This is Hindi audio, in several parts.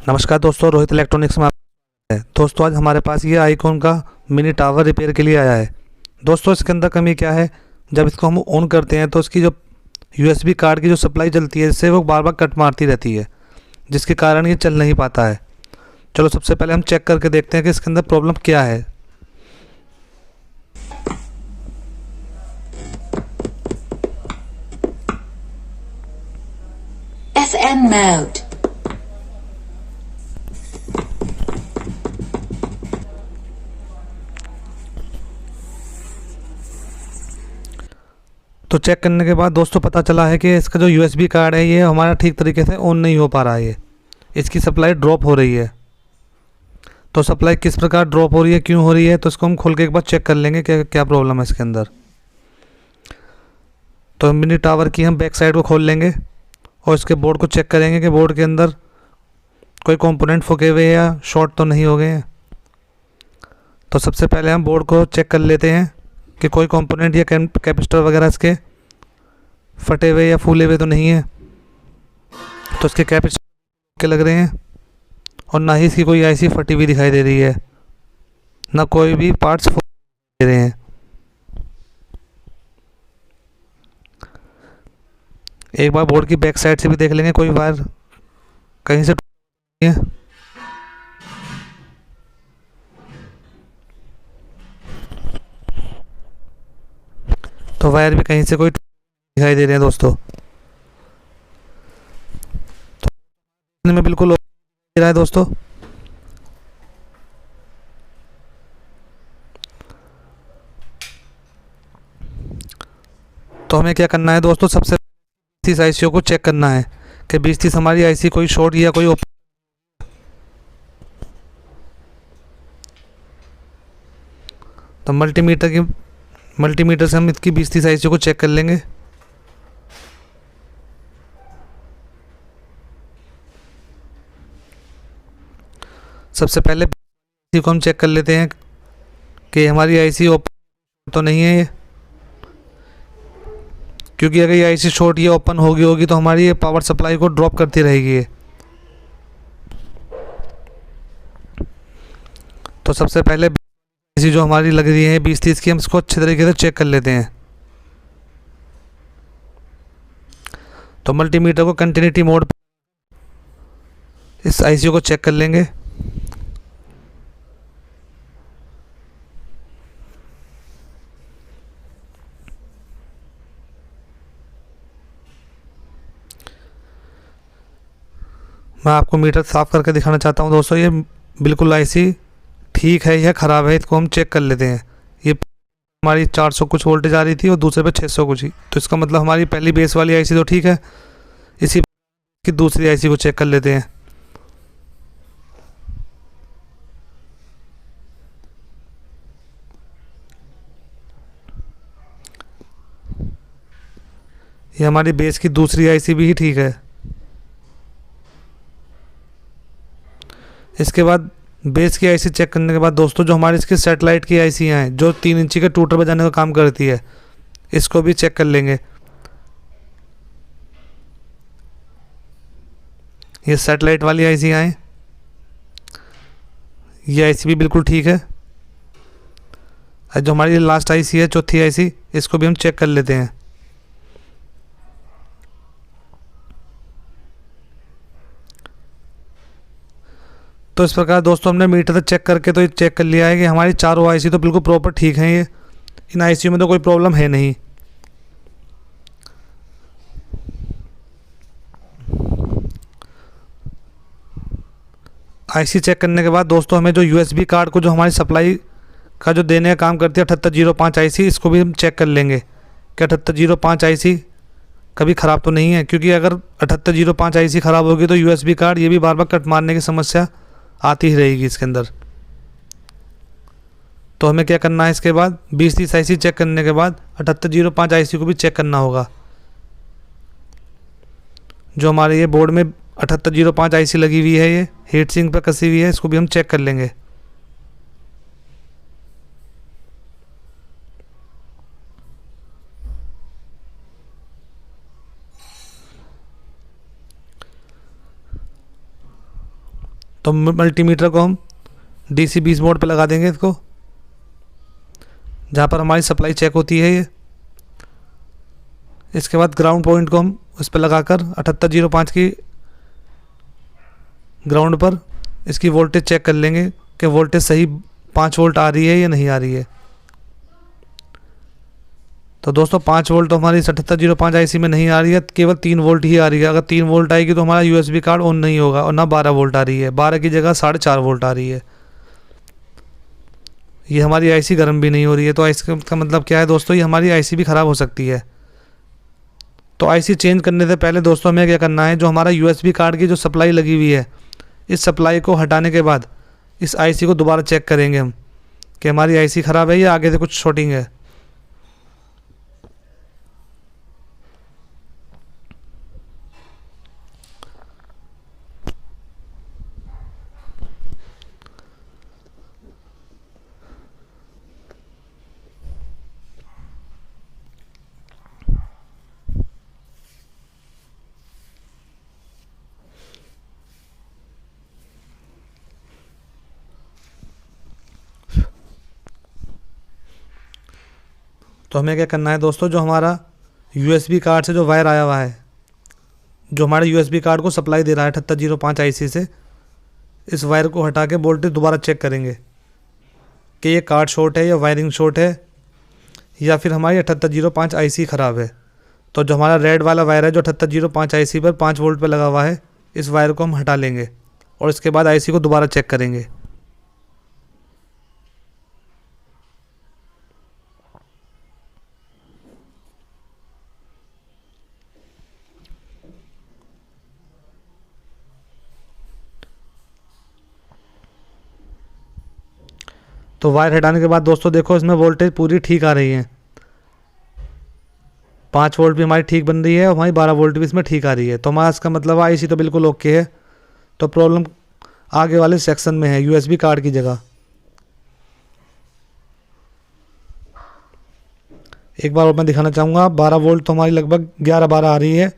नमस्कार दोस्तों, रोहित इलेक्ट्रॉनिक्स में है। दोस्तों आज हमारे पास ये आईकॉन का मिनी टावर रिपेयर के लिए आया है। दोस्तों इसके अंदर कमी क्या है, जब इसको हम ऑन करते हैं तो इसकी जो यूएसबी कार्ड की जो सप्लाई चलती है इससे वो बार बार कट मारती रहती है, जिसके कारण ये चल नहीं पाता है। चलो सबसे पहले हम चेक करके देखते हैं कि इसके अंदर प्रॉब्लम क्या है। FM mode. तो चेक करने के बाद दोस्तों पता चला है कि इसका जो यूएसबी कार्ड है ये हमारा ठीक तरीके से ऑन नहीं हो पा रहा है। ये इसकी सप्लाई ड्रॉप हो रही है। तो सप्लाई किस प्रकार ड्रॉप हो रही है, क्यों हो रही है, तो इसको हम खोल के एक बार चेक कर लेंगे कि क्या प्रॉब्लम है इसके अंदर। तो मिनी टावर की हम बैक साइड को खोल लेंगे और इसके बोर्ड को चेक करेंगे कि बोर्ड के अंदर कोई कंपोनेंट फूके हुए या शॉर्ट तो नहीं हो गए हैं। तो सबसे पहले हम बोर्ड को चेक कर लेते हैं कि कोई कंपोनेंट या कैपेसिटर वगैरह इसके फटे हुए या फूले हुए तो नहीं है। तो इसके कैपेसिटर के लग रहे हैं और ना ही इसकी कोई आईसी फटी हुई दिखाई दे रही है, ना कोई भी पार्ट्स दे रहे हैं। एक बार बोर्ड की बैक साइड से भी देख लेंगे कोई वायर कहीं से टूटी है। तो वायर भी कहीं से कोई दिखाई दे रहे हैं दोस्तों। तो में बिल्कुल रहा है दोस्तों। तो हमें क्या करना है दोस्तों, सबसे 30 आईसीओ को चेक करना है कि 20-30 हमारी आईसी कोई शॉर्ट या कोई ओपन। तो मल्टीमीटर से हम इसकी 20-30 आईसीओ को चेक कर लेंगे। सबसे पहले आईसी को हम चेक कर लेते हैं कि हमारी आईसी ओपन तो नहीं है ये, क्योंकि अगर ये आईसी शॉर्ट या ओपन होगी तो हमारी ये पावर सप्लाई को ड्रॉप करती रहेगी ये। तो सबसे पहले आईसी जो हमारी लग रही है 20-30 की, हम इसको अच्छे तरीके से चेक कर लेते हैं। तो मल्टीमीटर को कंटिन्यूटी मोड इस आईसीओ को चेक कर लेंगे। मैं आपको मीटर साफ़ करके दिखाना चाहता हूँ दोस्तों। ये बिल्कुल आईसी ठीक है या ख़राब है, इसको हम चेक कर लेते हैं। ये हमारी 400 कुछ वोल्टेज आ रही थी और दूसरे पे 600 कुछ ही, तो इसका मतलब हमारी पहली बेस वाली आईसी तो ठीक है। इसी की दूसरी आईसी को चेक कर लेते हैं। ये हमारी बेस की दूसरी आईसी भी ठीक है। इसके बाद बेस की आईसी चेक करने के बाद दोस्तों जो हमारी इसकी सेटेलाइट की आईसियाँ हैं जो 3 इंची के टूटर बजाने का काम करती है, इसको भी चेक कर लेंगे। ये सेटेलाइट वाली आईसियाँ हैं, ये आईसी भी बिल्कुल ठीक है। जो हमारी लास्ट आईसी है, चौथी आईसी, इसको भी हम चेक कर लेते हैं। तो इस प्रकार दोस्तों हमने मीटर से चेक करके तो ये चेक कर लिया है कि हमारी चारों आईसी तो बिल्कुल प्रॉपर ठीक हैं। ये इन आईसीयू में तो कोई प्रॉब्लम है नहीं। आईसी चेक करने के बाद दोस्तों हमें जो यूएसबी कार्ड को जो हमारी सप्लाई का जो देने का काम करती है 7805 आईसी, इसको भी हम चेक कर लेंगे कि 7805 आईसी कभी ख़राब तो नहीं है, क्योंकि अगर 7805 आईसी ख़राब होगी तो यूएसबी कार्ड ये भी बार बार कट मारने की समस्या आती ही रहेगी इसके अंदर। तो हमें क्या करना है, इसके बाद 20-30 आईसी चेक करने के बाद 7805 आईसी को भी चेक करना होगा। जो हमारे ये बोर्ड में 7805 आईसी लगी हुई है, ये हीट सिंक पर कसी हुई है, इसको भी हम चेक कर लेंगे। तो मल्टीमीटर को हम DC 20 मोड पे लगा देंगे इसको, जहाँ पर हमारी सप्लाई चेक होती है ये। इसके बाद ग्राउंड पॉइंट को हम उस पर लगाकर 7805 की ग्राउंड पर इसकी वोल्टेज चेक कर लेंगे कि वोल्टेज सही 5 वोल्ट आ रही है या नहीं आ रही है। तो दोस्तों 5 वोल्ट तो हमारी 7805 IC में नहीं आ रही है, केवल 3 वोल्ट ही आ रही है। अगर 3 वोल्ट आएगी तो हमारा USB कार्ड ऑन नहीं होगा, और ना 12 वोल्ट आ रही है, 12 की जगह 4.5 वोल्ट आ रही है। ये हमारी IC गर्म भी नहीं हो रही है। तो इसका मतलब क्या है दोस्तों, ये हमारी IC भी ख़राब हो सकती है। तो IC चेंज करने से पहले दोस्तों हमें क्या करना है, जो हमारा USB कार्ड की जो सप्लाई लगी हुई है, इस सप्लाई को हटाने के बाद इस IC को दोबारा चेक करेंगे हम कि हमारी IC ख़राब है या आगे से कुछ शॉर्टिंग है। तो हमें क्या करना है दोस्तों, जो हमारा USB कार्ड से जो वायर आया हुआ है, जो हमारे USB कार्ड को सप्लाई दे रहा है 7805 IC से, इस वायर को हटा के वोल्टेज दोबारा चेक करेंगे कि ये कार्ड शॉर्ट है या वायरिंग शॉर्ट है, या फिर हमारी 7805 IC ख़राब है। तो जो हमारा रेड वाला वायर है जो 7805 IC पर 5 वोल्ट पर लगा हुआ है, इस वायर को हम हटा लेंगे और इसके बाद IC को दोबारा चेक करेंगे। तो वायर हटाने के बाद दोस्तों देखो इसमें वोल्टेज पूरी ठीक आ रही है, 5 वोल्ट भी हमारी ठीक बन रही है और हमारी 12 वोल्ट भी इसमें ठीक आ रही है। तो हमारा इसका मतलब IC तो बिल्कुल ओके है। तो प्रॉब्लम आगे वाले सेक्शन में है, USB कार्ड की जगह। एक बार और मैं दिखाना चाहूँगा, 12 वोल्ट तो हमारी लगभग 11-12 आ रही है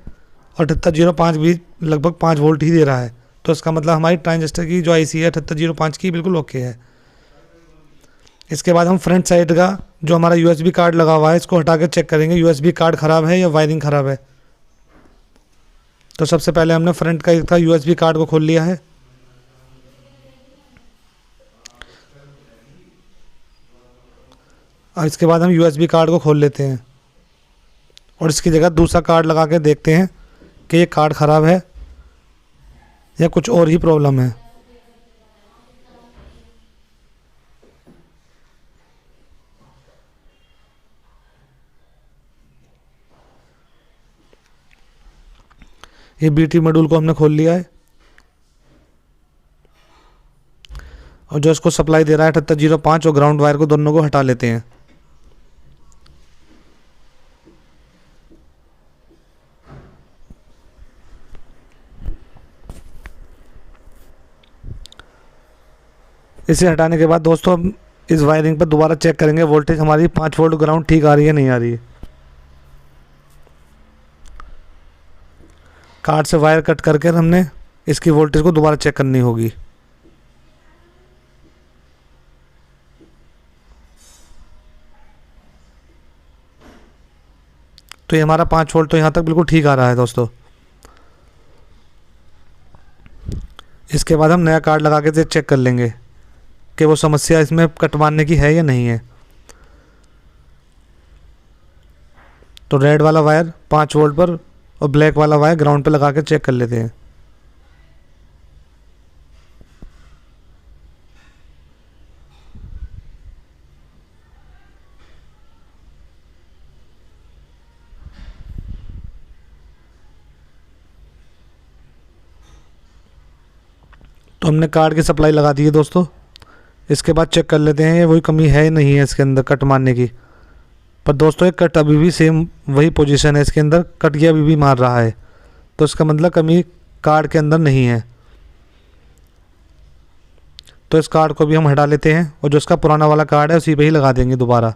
और 7805 भी लगभग 5 वोल्ट ही दे रहा है। तो इसका मतलब हमारी ट्रांजिस्टर की जो IC है 7805 की बिल्कुल ओके है। इसके बाद हम फ्रंट साइड का जो हमारा USB कार्ड लगा हुआ है, इसको हटा कर चेक करेंगे USB कार्ड ख़राब है या वायरिंग ख़राब है। तो सबसे पहले हमने फ्रंट का इसका USB कार्ड को खोल लिया है। और इसके बाद हम USB कार्ड को खोल लेते हैं और इसकी जगह दूसरा कार्ड लगा के देखते हैं कि ये कार्ड ख़राब है या कुछ और ही प्रॉब्लम है। ये BT मॉड्यूल को हमने खोल लिया है और जो इसको सप्लाई दे रहा है 7805 और ग्राउंड वायर को दोनों को हटा लेते हैं। इसे हटाने के बाद दोस्तों हम इस वायरिंग पर दोबारा चेक करेंगे वोल्टेज हमारी 5 वोल्ट ग्राउंड ठीक आ रही है नहीं आ रही है। कार्ड से वायर कट करके हमने इसकी वोल्टेज को दोबारा चेक करनी होगी। तो ये हमारा 5 वोल्ट तो यहाँ तक बिल्कुल ठीक आ रहा है दोस्तों। इसके बाद हम नया कार्ड लगा के चेक कर लेंगे कि वो समस्या इसमें कट मारने की है या नहीं है। तो रेड वाला वायर 5 वोल्ट पर और ब्लैक वाला वायर ग्राउंड पे लगा के चेक कर लेते हैं। तो हमने कार्ड की सप्लाई लगा दी है दोस्तों। इसके बाद चेक कर लेते हैं ये वही कमी है नहीं है इसके अंदर कट मारने की। पर दोस्तों एक कट अभी भी सेम वही पोजीशन है, इसके अंदर कट ये अभी भी मार रहा है। तो इसका मतलब कमी कार्ड के अंदर नहीं है। तो इस कार्ड को भी हम हटा लेते हैं और जो इसका पुराना वाला कार्ड है उसी पे ही लगा देंगे दोबारा।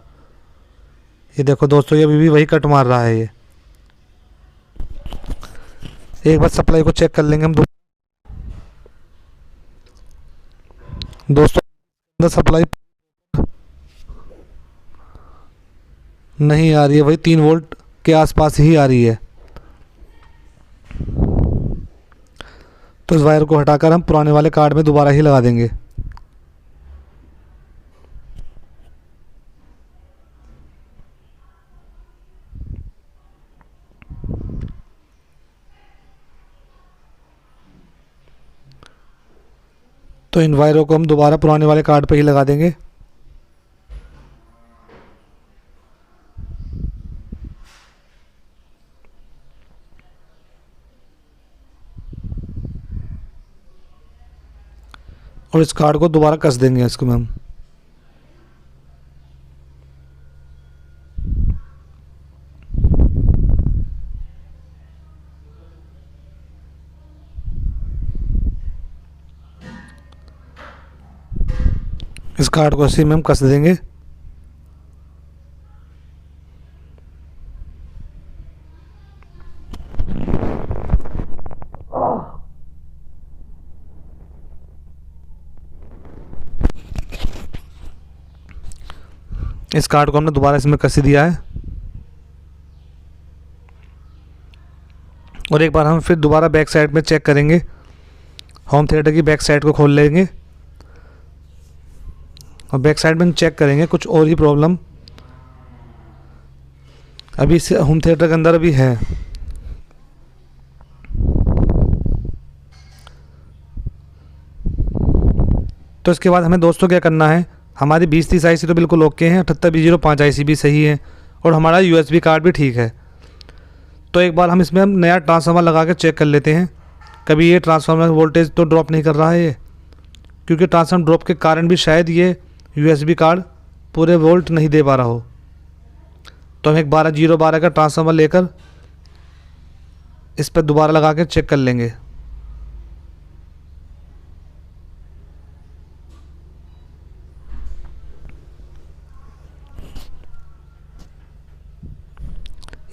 ये देखो दोस्तों ये अभी भी वही कट मार रहा है। ये एक बार सप्लाई को चेक कर लेंगे हम। दोस्तों अंदर सप्लाई नहीं आ रही है, वही 3 वोल्ट के आसपास ही आ रही है। तो इस वायर को हटाकर हम पुराने वाले कार्ड में दोबारा ही लगा देंगे। तो इन वायरों को हम दोबारा पुराने वाले कार्ड पे ही लगा देंगे। और इस कार्ड को दोबारा कस देंगे इसको हम। इस कार्ड को इसी में हम कस देंगे। इस कार्ड को हमने दोबारा इसमें कस दिया है। और एक बार हम फिर दोबारा बैक साइड में चेक करेंगे। होम थिएटर की बैक साइड को खोल लेंगे और बैक साइड में हम चेक करेंगे कुछ और ही प्रॉब्लम अभी इस होम थिएटर के अंदर भी है। तो इसके बाद हमें दोस्तों क्या करना है, हमारी 2030 IC तो बिल्कुल ओके हैं, 78B05 IC भी सही है और हमारा USB कार्ड भी ठीक है। तो एक बार हम इसमें हम नया ट्रांसफार्मर लगा के चेक कर लेते हैं। कभी ये ट्रांसफार्मर वोल्टेज तो ड्रॉप नहीं कर रहा है ये, क्योंकि ट्रांसफार्मर ड्रॉप के कारण भी शायद ये USB कार्ड पूरे वोल्ट नहीं दे पा रहा हो। तो हम एक 12012 का ट्रांसफार्मर लेकर इस पर दोबारा लगा के चेक कर लेंगे।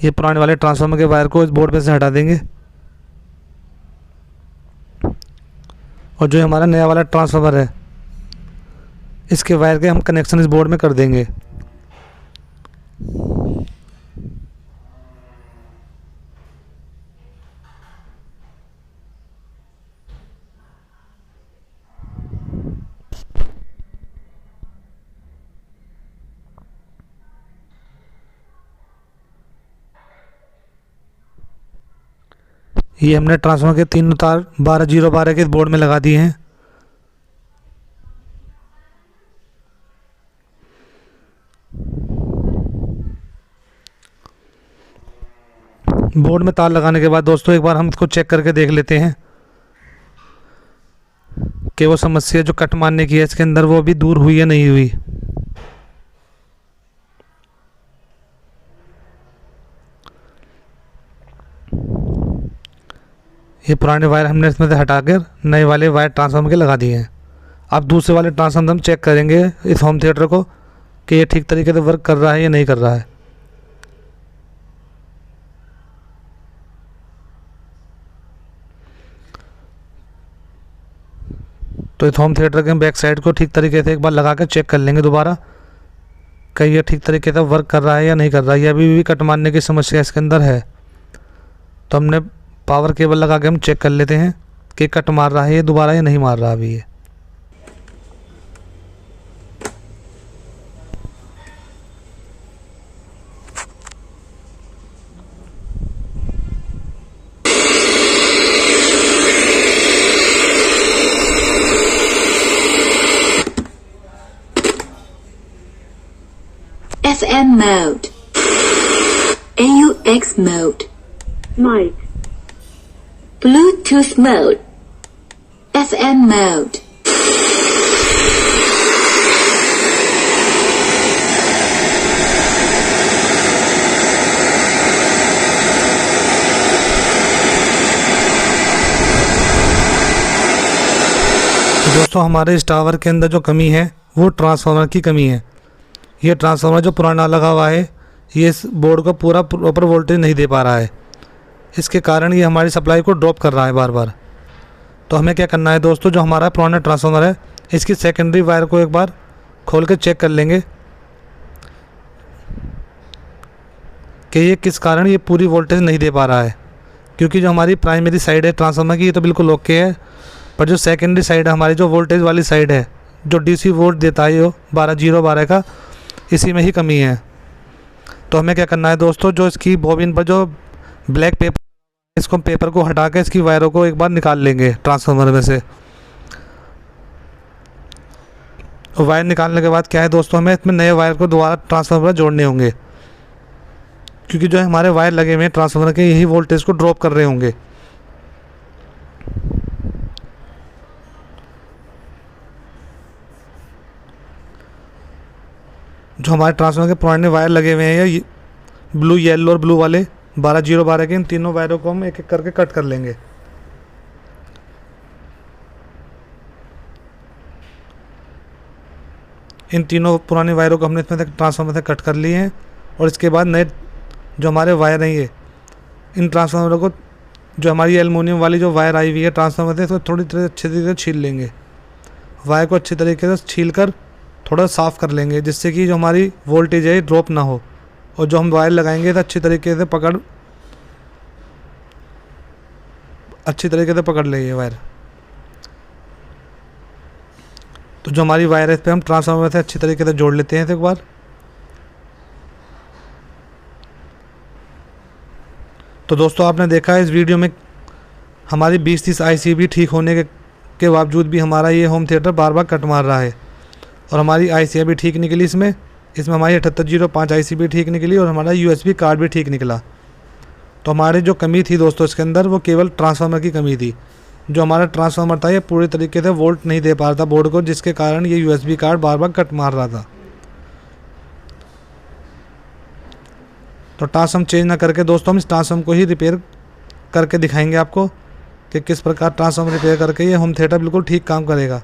ये पुराने वाले ट्रांसफार्मर के वायर को इस बोर्ड में से हटा देंगे और जो हमारा नया वाला ट्रांसफार्मर है इसके वायर के हम कनेक्शन इस बोर्ड में कर देंगे। ये हमने ट्रांसफार्मर के 3 तार 12012 के बोर्ड में लगा दिए हैं। बोर्ड में तार लगाने के बाद दोस्तों एक बार हम इसको चेक करके देख लेते हैं कि वो समस्या जो कट मारने की है इसके अंदर वो भी दूर हुई या नहीं हुई। ये पुराने वायर हमने इसमें से हटाकर नए वाले वायर ट्रांसफार्मर के लगा दिए हैं। अब दूसरे वाले ट्रांसफार्मर हम चेक करेंगे इस होम थिएटर को कि ये ठीक तरीके से वर्क कर रहा है या नहीं कर रहा है। तो इस होम थिएटर के बैक साइड को ठीक तरीके से एक बार लगा कर चेक कर लेंगे दोबारा कि ये ठीक तरीके से वर्क कर रहा है या नहीं कर रहा है। या अभी भी कट मारने की समस्या इसके अंदर है। तो हमने पावर केबल लगा के हम चेक कर लेते हैं कि कट मार रहा है ये दोबारा या नहीं मार रहा अभी ये। FM mode. AUX mode. Mic. Bluetooth mode. FM mode. दोस्तों हमारे इस टावर के अंदर जो कमी है वो ट्रांसफार्मर की कमी है। ये ट्रांसफार्मर जो पुराना लगा हुआ है ये इस बोर्ड को पूरा प्रॉपर वोल्टेज नहीं दे पा रहा है। इसके कारण ये हमारी सप्लाई को ड्रॉप कर रहा है बार बार। तो हमें क्या करना है दोस्तों, जो हमारा पुराना ट्रांसफार्मर है इसकी सेकेंडरी वायर को एक बार खोल के चेक कर लेंगे कि ये किस कारण ये पूरी वोल्टेज नहीं दे पा रहा है। क्योंकि जो हमारी प्राइमरी साइड है ट्रांसफार्मर की ये तो बिल्कुल ओके है, पर जो सेकेंडरी साइड है हमारी जो वोल्टेज वाली साइड है, जो डीसी वोल्ट देता है ये 12 का, इसी में ही कमी है। तो हमें क्या करना है दोस्तों, जो इसकी बॉबिन पर जो ब्लैक पेपर, इसको पेपर को हटा के इसकी वायरों को एक बार निकाल लेंगे ट्रांसफार्मर में से। वायर निकालने के बाद क्या है दोस्तों, हमें इसमें नए वायर को दोबारा ट्रांसफार्मर जोड़ने होंगे, क्योंकि जो हमारे वायर लगे हुए हैं ट्रांसफार्मर के यही वोल्टेज को ड्रॉप कर रहे होंगे। जो हमारे ट्रांसफार्मर के पुराने वायर लगे हुए हैं ये ब्लू, येलो और ब्लू वाले 12 के, इन तीनों वायरों को हम एक एक करके कट कर लेंगे। इन तीनों पुराने वायरों को हमने इसमें से ट्रांसफार्मर से कट कर लिए हैं। और इसके बाद नए जो हमारे वायर हैं ये, इन ट्रांसफार्मरों को, जो हमारी एल्युमिनियम वाली जो वायर आई हुई है ट्रांसफार्मर से, इसको थोड़ी तरह अच्छे तरीके से छील लेंगे। वायर को अच्छे तरीके से छील कर थोड़ा साफ़ कर लेंगे, जिससे कि जो हमारी वोल्टेज है ड्रॉप ना हो। और जो हम वायर लगाएंगे तो अच्छी तरीके से पकड़ ले ये वायर। तो जो हमारी वायर है इस पर हम ट्रांसफार्मर से अच्छी तरीके से जोड़ लेते हैं एक बार। तो दोस्तों आपने देखा इस वीडियो में हमारी 20-30 IC ठीक होने के बावजूद भी हमारा ये होम थिएटर बार बार कट मार रहा है। और हमारी IC भी ठीक निकली, इसमें हमारी 7805 IC भी ठीक निकली और हमारा USB कार्ड भी ठीक निकला। तो हमारी जो कमी थी दोस्तों इसके अंदर, वो केवल ट्रांसफार्मर की कमी थी। जो हमारा ट्रांसफार्मर था ये पूरी तरीके से वोल्ट नहीं दे पा रहा था बोर्ड को, जिसके कारण ये USB कार्ड बार बार कट मार रहा था। तो ट्रांसफार्म चेंज ना करके दोस्तों हम इस ट्रांसफार्म को ही रिपेयर करके दिखाएंगे आपको कि किस प्रकार ट्रांसफार्म रिपेयर करके ये होम थिएटर बिल्कुल ठीक काम करेगा।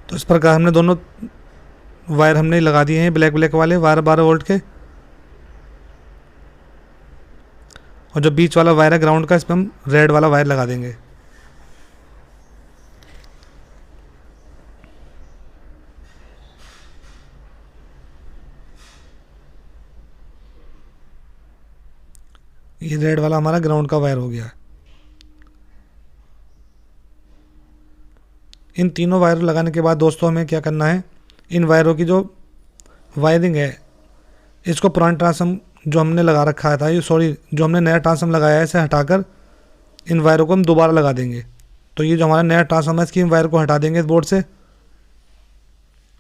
तो इस प्रकार हमने दोनों वायर हमने लगा दिए हैं, ब्लैक वाले वायर 12 वोल्ट के। और जो बीच वाला वायर है ग्राउंड का, इस पर हम रेड वाला वायर लगा देंगे। ये रेड वाला हमारा ग्राउंड का वायर हो गया। इन तीनों वायर लगाने के बाद दोस्तों हमें क्या करना है, इन वायरों की जो वायरिंग है इसको पुराना ट्रांसफार्म जो हमने लगा रखा था, जो हमने नया ट्रांसफार्म लगाया है इसे हटाकर इन वायरों को हम दोबारा लगा देंगे। तो ये जो हमारा नया ट्रांसफार्मर है इसकी वायर को हटा देंगे इस बोर्ड से।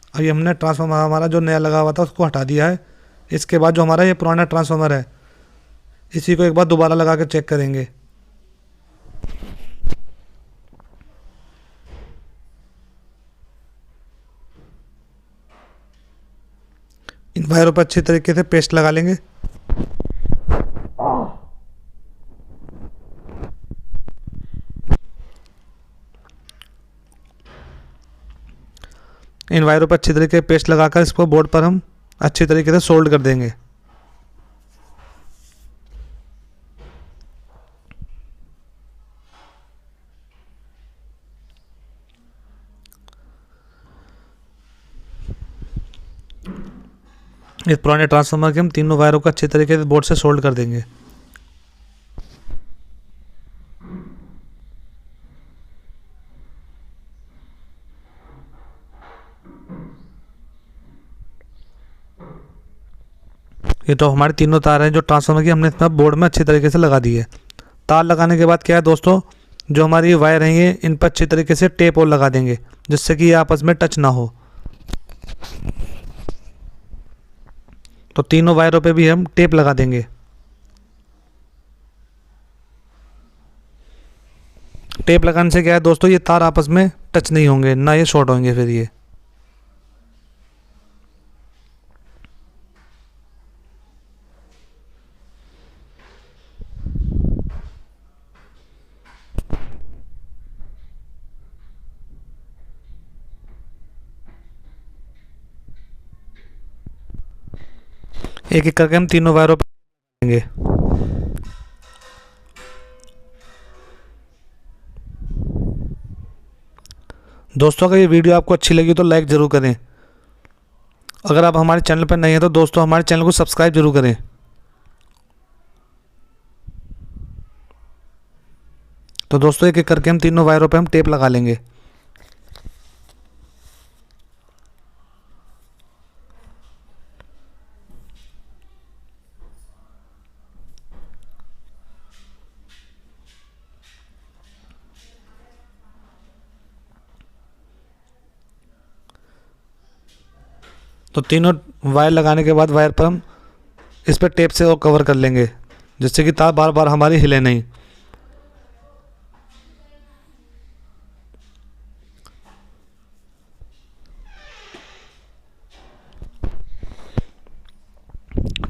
अब ये हमने ट्रांसफार्मर हमारा जो नया लगा हुआ था उसको हटा दिया है। इसके बाद जो हमारा ये पुराना ट्रांसफार्मर है इसी को एक बार दोबारा लगा कर चेक करेंगे। इन वायरों पर अच्छी तरीके से पेस्ट लगा लेंगे। इन वायरों पर अच्छी तरीके से पेस्ट लगाकर इसको बोर्ड पर हम अच्छी तरीके से सोल्ड कर देंगे। इस पुराने ट्रांसफार्मर के हम तीनों वायरों को अच्छे तरीके से बोर्ड से सोल्ड कर देंगे। ये तो हमारे तीनों तार हैं जो ट्रांसफार्मर की हमने इसमें बोर्ड में अच्छी तरीके से लगा दी है। तार लगाने के बाद क्या है दोस्तों, जो हमारी वायर हैं ये इन पर अच्छी तरीके से टेप और लगा देंगे, जिससे कि ये आपस में टच ना हो। तो तीनों वायरों पे भी हम टेप लगा देंगे। टेप लगाने से क्या है दोस्तों, ये तार आपस में टच नहीं होंगे, ना ये शॉर्ट होंगे फिर ये। एक एक करके हम तीनों वायरों पे देंगे। दोस्तों, अगर ये वीडियो आपको अच्छी लगी तो लाइक ज़रूर करें। अगर आप हमारे चैनल पर नए हैं तो दोस्तों हमारे चैनल को सब्सक्राइब जरूर करें। तो दोस्तों एक एक करके हम तीनों वायरों पे हम टेप लगा लेंगे। तो तीनों वायर लगाने के बाद वायर पर हम इस पर टेप से और कवर कर लेंगे, जिससे कि तार बार बार हमारी हिले नहीं।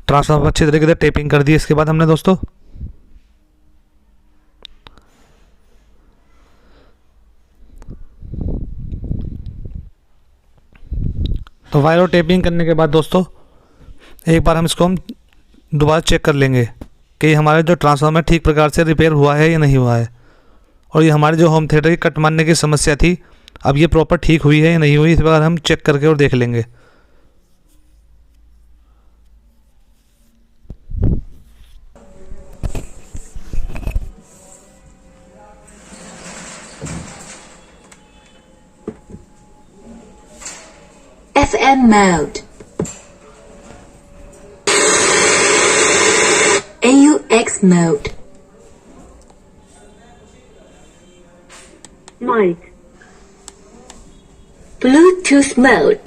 ट्रांसफार्मर अच्छी तरीके से टेपिंग कर दी इसके बाद हमने दोस्तों। तो वायर और टेपिंग करने के बाद दोस्तों एक बार हम इसको दोबारा चेक कर लेंगे कि हमारा जो ट्रांसफार्मर ठीक प्रकार से रिपेयर हुआ है या नहीं हुआ है, और ये हमारे जो होम थिएटर की कट मारने की समस्या थी, अब ये प्रॉपर ठीक हुई है या नहीं हुई, इस बार हम चेक करके और देख लेंगे। FM mode. AUX mode. Mic. Bluetooth mode.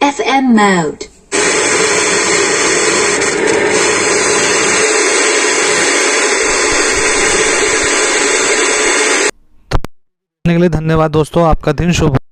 FM mode. के लिए धन्यवाद दोस्तों, आपका दिन शुभ हो।